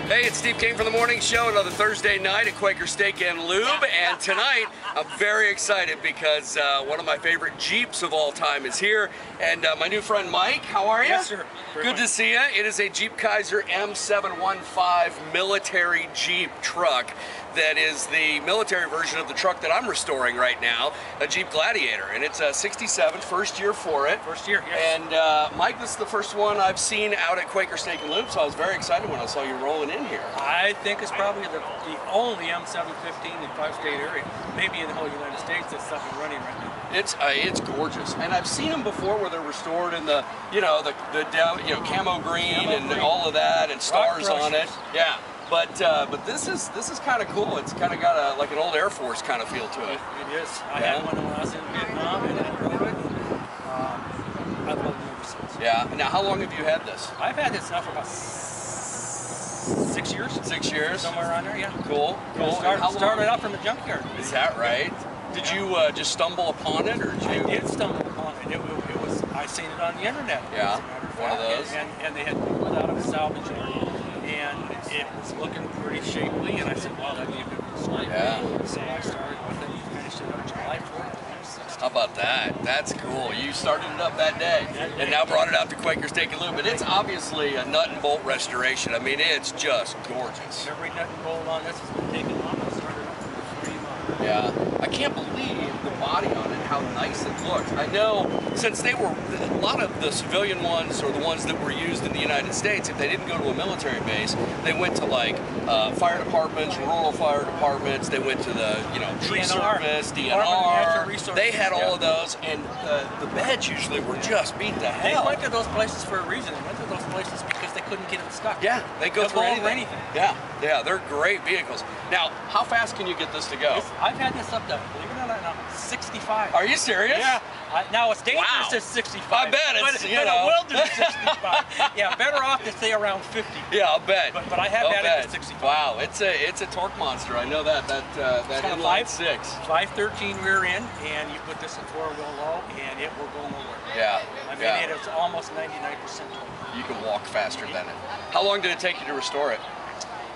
Hey, it's Steve King from The Morning Show, another Thursday night at Quaker Steak and Lube, and tonight I'm very excited because one of my favorite Jeeps of all time is here, and my new friend Mike, how are you? Yes, sir. Good to see you. It is a Jeep Kaiser M715 military Jeep truck that is the military version of the truck that I'm restoring right now, a Jeep Gladiator, and it's a 67, first year for it. First year, yes. And Mike, this is the first one I've seen out at Quaker Steak and Lube, so I was very excited when I saw you rolling in here. I think it's probably the only M715 in 5-state area, maybe in the whole United States, that's up and running right now. It's gorgeous, and I've seen them before where they're restored in the the camo green and all of that, and stars on it. Yeah. But this is kind of cool. It's kind of got like an old Air Force kind of feel to it. It is. I had one when I was in Vietnam, and I drove it. I've loved it ever since. Yeah. Now, how long have you had this? I've had this now for about 6 years. 6 years. Somewhere around there, yeah. Cool. Cool. Started out from a junkyard. Is that right? Did you just stumble upon it, or did you? I did stumble upon it. It was. I seen it on the internet. Yeah. One of those. And they had pulled it out of a salvage yard. And it was looking pretty shapely, and I said, well, I need to restore it. Yeah. So I started with it and finished it on July 4th, 2016. How about that? That's cool. You started it up that day, and now brought it out to Quaker Steak and Lube. But it's obviously a nut and bolt restoration. I mean, it's just gorgeous. Every nut and bolt on this has been taken off and started up from the frame on. Yeah. I can't believe the body on it, how nice it looks. I know since they were, a lot of the civilian ones or the ones that were used in the United States, if they didn't go to a military base, they went to like fire departments, rural fire departments, they went to the, tree service, DNR. They had all of those, and the beds usually were just beat to hell. They went to those places for a reason. They went to those places because they couldn't get them stuck. Yeah, they go through anything. Yeah, they're great vehicles. Now, how fast can you get this to go? I've had this up to, believe it or not, 65. Are you serious? Yeah. Now it's dangerous at 65. I bet it's, but it will do 65. Yeah, better off to stay around 50. Yeah, I'll bet. But I have had it at 65. Wow, it's a torque monster. I know that inline 6. 513 rear end, and you put this in 4-wheel low, and it will go nowhere. Yeah. I mean, it is almost 99% torque. You can walk faster than it. How long did it take you to restore it?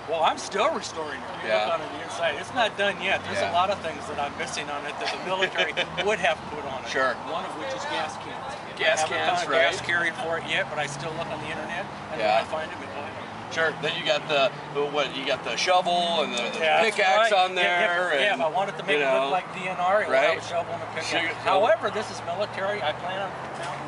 Well, I'm still restoring it. You look on the inside. It's not done yet. There's a lot of things that I'm missing on it that the military would have put on it. Sure. One of which is gas cans. Gas cans, right? Gas carried for it yet, but I still look on the internet, and when I find them, I buy them. Sure. Then you got you got the shovel and the pickaxe on there. Yeah, if I wanted to make it look like DNR, it would have a shovel and a pickaxe. However, this is military. I plan on mounting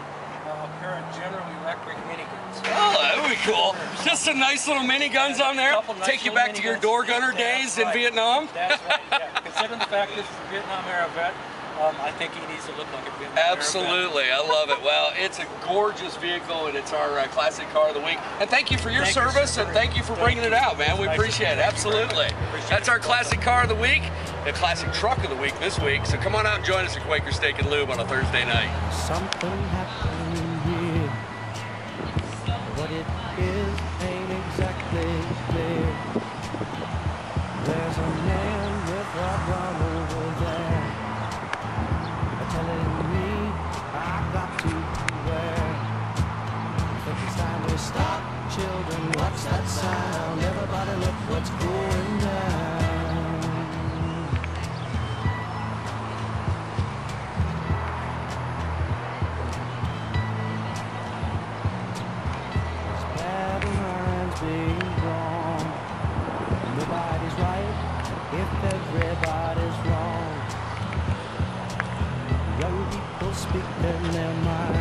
a pair of General Electric miniguns. Oh, that would be cool. Just some nice little miniguns on there. Take you back to your door gunner days in Vietnam. That's right, yeah. Considering the fact this is a Vietnam era vet, I think he needs to look like a Vietnam era vet. Absolutely, I love it. Well, it's a gorgeous vehicle, and it's our classic car of the week. And thank you for your service, and thank you for bringing it out, man. We appreciate it. Absolutely. That's our classic car of the week, the classic truck of the week this week. So come on out and join us at Quaker Steak and Lube on a Thursday night. Something happened here. What it is ain't exactly clear. There's a man with a gun over there, telling me I've got to beware. But it's time to stop, children, what's that sound? Everybody look what's going down. Being wrong. Nobody's right if everybody's wrong. Young people speak in their minds.